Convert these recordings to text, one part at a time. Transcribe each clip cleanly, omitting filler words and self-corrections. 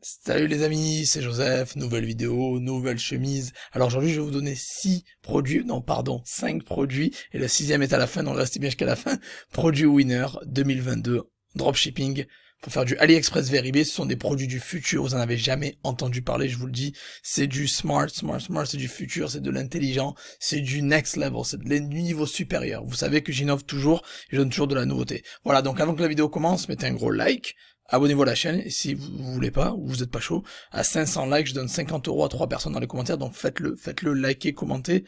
Salut les amis, c'est Joseph, nouvelle vidéo, nouvelle chemise. Alors aujourd'hui je vais vous donner 6 produits, non pardon, 5 produits, et le sixième est à la fin, donc restez bien jusqu'à la fin. Produits winner 2022, dropshipping, pour faire du AliExpress vers eBay, ce sont des produits du futur, vous en avez jamais entendu parler, je vous le dis, c'est du smart, c'est du futur, c'est de l'intelligent, c'est du next level, c'est du niveau supérieur. Vous savez que j'innove toujours, et je donne toujours de la nouveauté. Voilà, donc avant que la vidéo commence, mettez un gros like, abonnez-vous à la chaîne, et si vous voulez pas, ou vous êtes pas chaud, à 500 likes, je donne 50 € à 3 personnes dans les commentaires, donc faites-le, likez, commentez,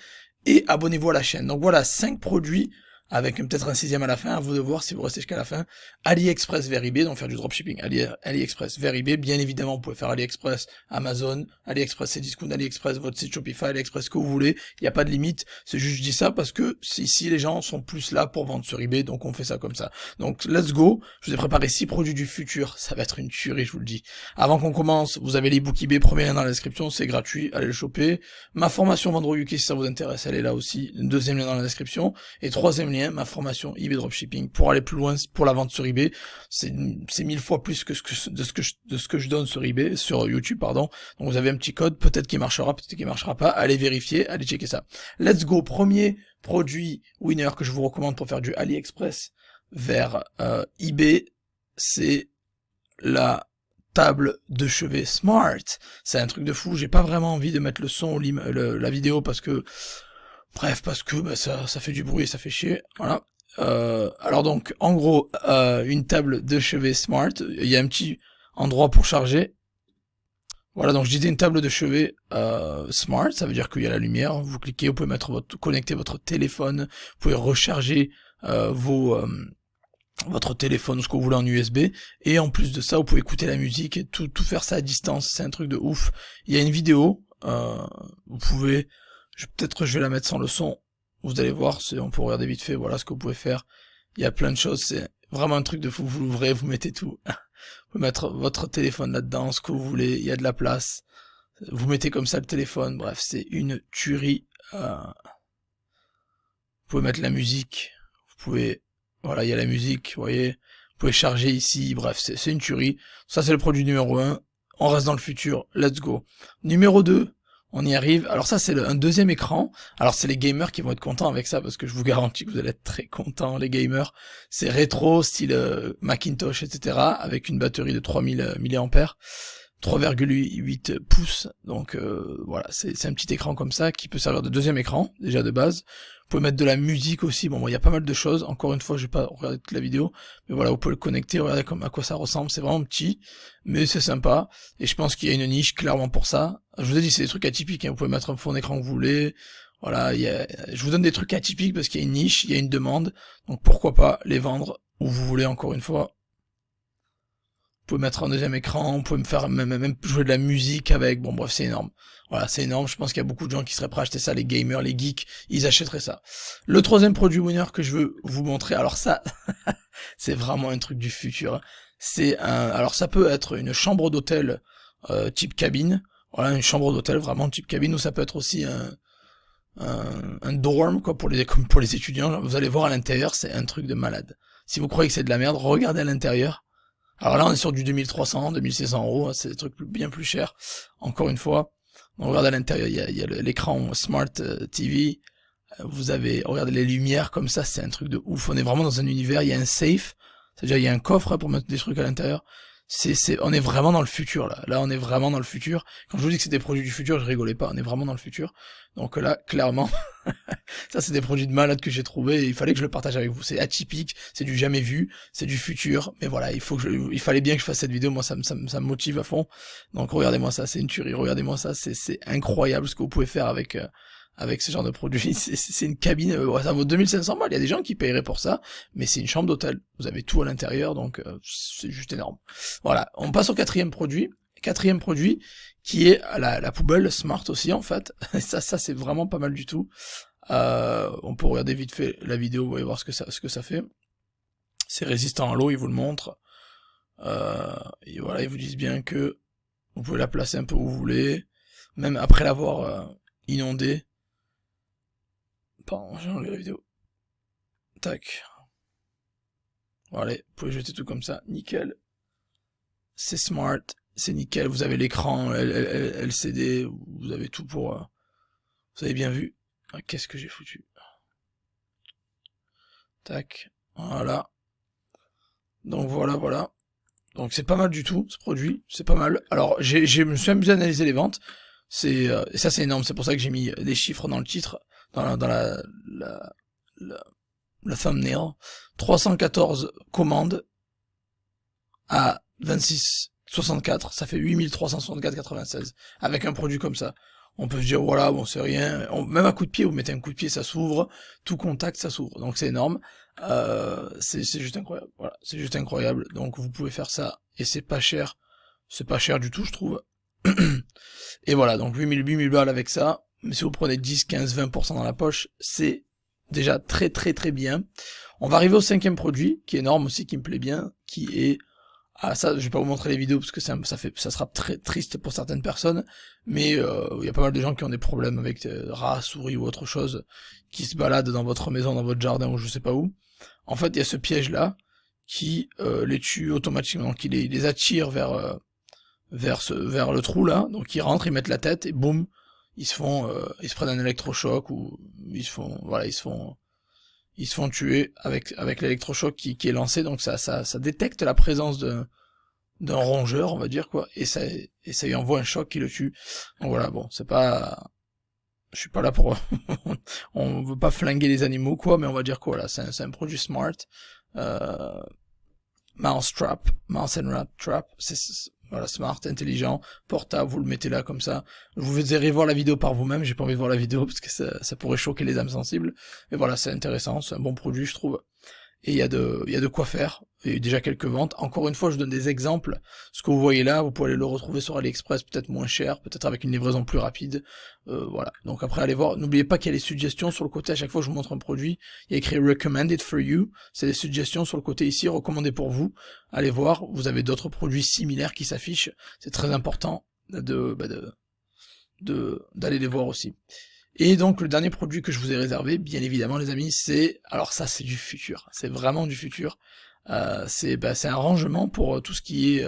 et abonnez-vous à la chaîne. Donc voilà, 5 produits, avec peut-être un sixième à la fin, à vous de voir si vous restez jusqu'à la fin. AliExpress vers eBay, donc faire du dropshipping, AliExpress vers eBay, bien évidemment, vous pouvez faire AliExpress, Amazon, AliExpress Cdiscount, AliExpress votre site Shopify, AliExpress ce que vous voulez, il n'y a pas de limite, c'est juste je dis ça parce que ici les gens sont plus là pour vendre sur eBay, donc on fait ça comme ça. Donc let's go, je vous ai préparé 6 produits du futur, ça va être une tuerie, je vous le dis. Avant qu'on commence, vous avez l'ebook eBay, premier lien dans la description, c'est gratuit, allez le choper. Ma formation Vendre au UK, si ça vous intéresse, elle est là aussi, deuxième lien dans la description. Et troisième lien, ma formation eBay Dropshipping, pour aller plus loin, pour la vente sur eBay, c'est 1000 fois plus que de ce que je donne sur eBay, sur YouTube, pardon. Donc vous avez un petit code, peut-être qu'il marchera, peut-être qu'il marchera pas, allez vérifier, allez checker ça. Let's go, premier produit winner que je vous recommande pour faire du AliExpress vers eBay, c'est la table de chevet Smart. C'est un truc de fou, j'ai pas vraiment envie de mettre le son, la vidéo parce que, bref, parce que bah, ça fait du bruit et ça fait chier, voilà. Alors donc, en gros, une table de chevet Smart, il y a un petit endroit pour charger. Voilà, donc je disais une table de chevet Smart, ça veut dire qu'il y a la lumière, vous cliquez, vous pouvez connecter votre téléphone, vous pouvez recharger votre téléphone ou ce que vous voulez en USB, et en plus de ça, vous pouvez écouter la musique et tout faire ça à distance, c'est un truc de ouf. Il y a une vidéo, vous pouvez, peut-être je vais la mettre sans le son, vous allez voir, on peut regarder vite fait, voilà ce que vous pouvez faire. Il y a plein de choses, c'est vraiment un truc de fou, vous l'ouvrez, vous mettez tout. Vous pouvez mettre votre téléphone là-dedans, ce que vous voulez, il y a de la place. Vous mettez comme ça le téléphone, bref, c'est une tuerie. Vous pouvez mettre la musique, vous pouvez, voilà, il y a la musique, vous voyez, vous pouvez charger ici, bref, c'est une tuerie. Ça, c'est le produit numéro 1. On reste dans le futur, let's go. Numéro 2, on y arrive. Alors ça, c'est un deuxième écran. Alors c'est les gamers qui vont être contents avec ça, parce que je vous garantis que vous allez être très contents, les gamers. C'est rétro, style Macintosh, etc., avec une batterie de 3000 mAh. 3,8 pouces, donc voilà, c'est un petit écran comme ça qui peut servir de deuxième écran, déjà de base. Vous pouvez mettre de la musique aussi, bon, il y a pas mal de choses, encore une fois, je vais pas regarder toute la vidéo, mais voilà, vous pouvez le connecter, regardez à quoi ça ressemble, c'est vraiment petit, mais c'est sympa, et je pense qu'il y a une niche clairement pour ça. Je vous ai dit, c'est des trucs atypiques, hein. Vous pouvez mettre un fond d'écran que vous voulez, voilà, je vous donne des trucs atypiques parce qu'il y a une niche, il y a une demande, donc pourquoi pas les vendre où vous voulez, encore une fois. Vous pouvez mettre un deuxième écran, vous pouvez me faire même jouer de la musique avec, bon bref, c'est énorme. Voilà, c'est énorme, je pense qu'il y a beaucoup de gens qui seraient prêts à acheter ça, les gamers, les geeks, ils achèteraient ça. Le troisième produit winner que je veux vous montrer, alors ça, c'est vraiment un truc du futur, hein. Alors ça peut être une chambre d'hôtel type cabine, voilà, une chambre d'hôtel vraiment type cabine, ou ça peut être aussi un dorm, quoi, comme pour les étudiants. Vous allez voir à l'intérieur, c'est un truc de malade. Si vous croyez que c'est de la merde, regardez à l'intérieur. Alors là, on est sur du 2300, 2600 €, hein, c'est des trucs bien plus chers, encore une fois. On regarde à l'intérieur, il y a l'écran Smart TV, vous avez, regardez les lumières comme ça, c'est un truc de ouf. On est vraiment dans un univers, il y a un safe, c'est-à-dire il y a un coffre pour mettre des trucs à l'intérieur. On est vraiment dans le futur là. Là, on est vraiment dans le futur. Quand je vous dis que c'est des produits du futur, je rigolais pas. On est vraiment dans le futur. Donc là, clairement, ça c'est des produits de malade que j'ai trouvé. Il fallait que je le partage avec vous. C'est atypique, c'est du jamais vu, c'est du futur. Mais voilà, il fallait bien que je fasse cette vidéo. Moi, ça me motive à fond. Donc regardez-moi ça, c'est une tuerie. Regardez-moi ça, c'est incroyable ce que vous pouvez faire avec ce genre de produit. C'est une cabine, ça vaut 2500 balles, il y a des gens qui paieraient pour ça, mais c'est une chambre d'hôtel, vous avez tout à l'intérieur, donc c'est juste énorme. Voilà, on passe au quatrième produit, qui est la poubelle Smart aussi en fait, et ça c'est vraiment pas mal du tout. On peut regarder vite fait la vidéo, vous allez voir ce que ça fait. C'est résistant à l'eau, ils vous le montrent, et voilà, ils vous disent bien que vous pouvez la placer un peu où vous voulez, même après l'avoir inondée. Pardon, j'ai enlevé la vidéo. Tac. Voilà, vous pouvez jeter tout comme ça, nickel. C'est smart, c'est nickel, vous avez l'écran LCD, vous avez tout pour... vous avez bien vu. Ah, qu'est-ce que j'ai foutu? Tac, voilà. Donc voilà. Donc c'est pas mal du tout, ce produit, c'est pas mal. Alors, je me suis amusé à analyser les ventes, et ça c'est énorme, c'est pour ça que j'ai mis des chiffres dans le titre, dans la thumbnail. 314 commandes à 26,64, ça fait 8364,96 avec un produit comme ça. On peut se dire voilà, bon c'est rien, même à coup de pied, vous mettez un coup de pied, ça s'ouvre, tout contact ça s'ouvre, donc c'est énorme. C'est juste incroyable, voilà, c'est juste incroyable. Donc vous pouvez faire ça et c'est pas cher du tout je trouve. Et voilà, donc 8000 balles avec ça, mais si vous prenez 10, 15, 20% dans la poche, c'est déjà très bien. On va arriver au 5e produit, qui est énorme aussi, qui me plaît bien, qui est... Ah ça, je vais pas vous montrer les vidéos parce que ça sera très triste pour certaines personnes, mais il y a pas mal de gens qui ont des problèmes avec rats, souris ou autre chose, qui se baladent dans votre maison, dans votre jardin ou je sais pas où. En fait, il y a ce piège là qui les tue automatiquement, qui les attire vers le trou là, donc ils rentrent, ils mettent la tête et boum, ils se prennent un électrochoc ou ils se font tuer avec l'électrochoc qui est lancé, donc ça détecte la présence d'un rongeur, on va dire quoi, et ça lui envoie un choc qui le tue. Donc voilà, bon, je suis pas là pour, on veut pas flinguer les animaux quoi, mais on va dire quoi là, c'est un produit smart, mouse and rat trap, voilà, smart, intelligent, portable, vous le mettez là comme ça. Vous irez voir la vidéo par vous-même, j'ai pas envie de voir la vidéo parce que ça pourrait choquer les âmes sensibles. Mais voilà, c'est intéressant, c'est un bon produit je trouve. Et il y a de quoi faire. Il y a eu déjà quelques ventes. Encore une fois, je donne des exemples. Ce que vous voyez là, vous pouvez aller le retrouver sur AliExpress, peut-être moins cher, peut-être avec une livraison plus rapide. Voilà. Donc après, allez voir. N'oubliez pas qu'il y a les suggestions sur le côté. À chaque fois que je vous montre un produit, il y a écrit Recommended for you. C'est des suggestions sur le côté ici, recommandé pour vous. Allez voir. Vous avez d'autres produits similaires qui s'affichent. C'est très important d'aller les voir aussi. Et donc le dernier produit que je vous ai réservé, bien évidemment les amis, alors ça c'est du futur, c'est vraiment du futur. C'est un rangement pour tout ce qui est...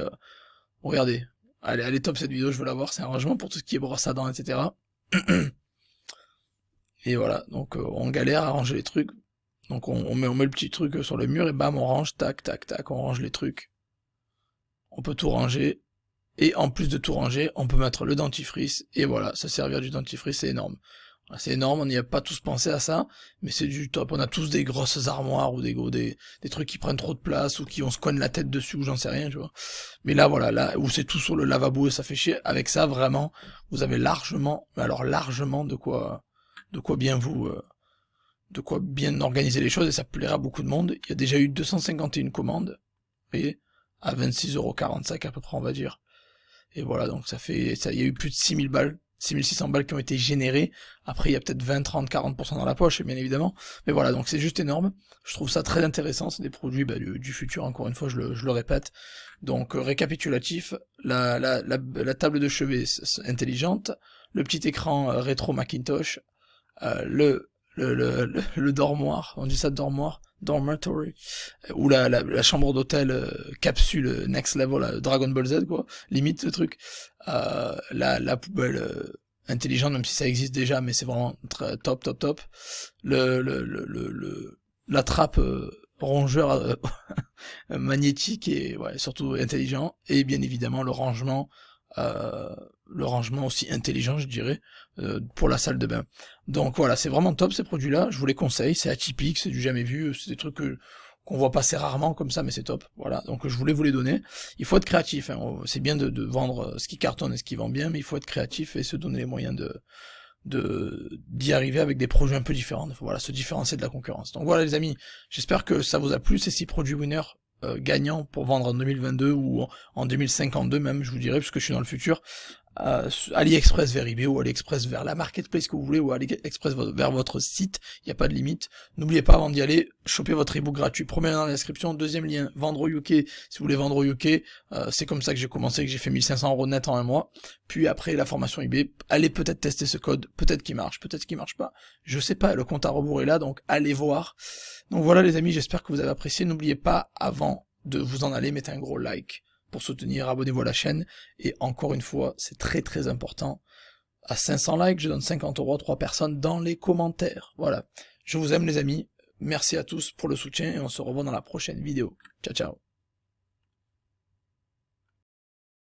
regardez, allez top cette vidéo, je veux la voir, c'est un rangement pour tout ce qui est brosse à dents, etc. Et voilà, donc on galère à ranger les trucs. Donc on met le petit truc sur le mur et bam on range, tac, on range les trucs. On peut tout ranger. Et en plus de tout ranger, on peut mettre le dentifrice, et voilà, se servir du dentifrice, c'est énorme. C'est énorme, on n'y a pas tous pensé à ça, mais c'est du top. On a tous des grosses armoires ou des trucs qui prennent trop de place ou qui on se cogne la tête dessus ou j'en sais rien, tu vois. Mais là, voilà, là où c'est tout sur le lavabo et ça fait chier, avec ça, vraiment, vous avez largement, mais alors largement de quoi bien organiser les choses et ça plaira à beaucoup de monde. Il y a déjà eu 251 commandes, vous voyez, à 26,45€ à peu près, on va dire. Et voilà, donc il y a eu plus de 6000 balles, 6600 balles qui ont été générées. Après, il y a peut-être 20, 30, 40% dans la poche, bien évidemment. Mais voilà, donc c'est juste énorme. Je trouve ça très intéressant. C'est des produits du futur, encore une fois, je le répète. Donc, récapitulatif, la table de chevet intelligente, le petit écran rétro Macintosh, le dormoir, on dit ça dormoir, dormitory, ou la chambre d'hôtel capsule next level, Dragon Ball Z quoi, limite le truc, la poubelle intelligente, même si ça existe déjà, mais c'est vraiment très top, la trappe rongeur magnétique et ouais, surtout intelligent, et bien évidemment le rangement aussi intelligent je dirais, pour la salle de bain. Donc voilà, c'est vraiment top ces produits là, je vous les conseille, c'est atypique, c'est du jamais vu, c'est des trucs qu'on voit passer rarement comme ça, mais c'est top. Voilà, donc je voulais vous les donner. Il faut être créatif, hein. C'est bien de vendre ce qui cartonne et ce qui vend bien, mais il faut être créatif et se donner les moyens d'y arriver avec des projets un peu différents. Voilà, se différencier de la concurrence. Donc voilà les amis, j'espère que ça vous a plu, ces 6 produits winners gagnants pour vendre en 2022 ou en 2052 même, je vous dirais, puisque je suis dans le futur. AliExpress vers eBay ou AliExpress vers la marketplace que vous voulez ou AliExpress vers votre site, il n'y a pas de limite. N'oubliez pas avant d'y aller, chopez votre ebook gratuit, premier lien dans la description, deuxième lien, vendre au UK, si vous voulez vendre au UK, c'est comme ça que j'ai commencé, que j'ai fait 1500€ net en un mois, puis après la formation eBay, allez peut-être tester ce code, peut-être qu'il marche, peut-être qu'il marche pas, je sais pas, le compte à rebours est là, donc allez voir. Donc voilà les amis, j'espère que vous avez apprécié, n'oubliez pas avant de vous en aller, mettez un gros like, pour soutenir, abonnez-vous à la chaîne, et encore une fois, c'est très très important, à 500 likes, je donne 50 € à 3 personnes dans les commentaires. Voilà, je vous aime les amis, merci à tous pour le soutien, et on se revoit dans la prochaine vidéo. Ciao ciao.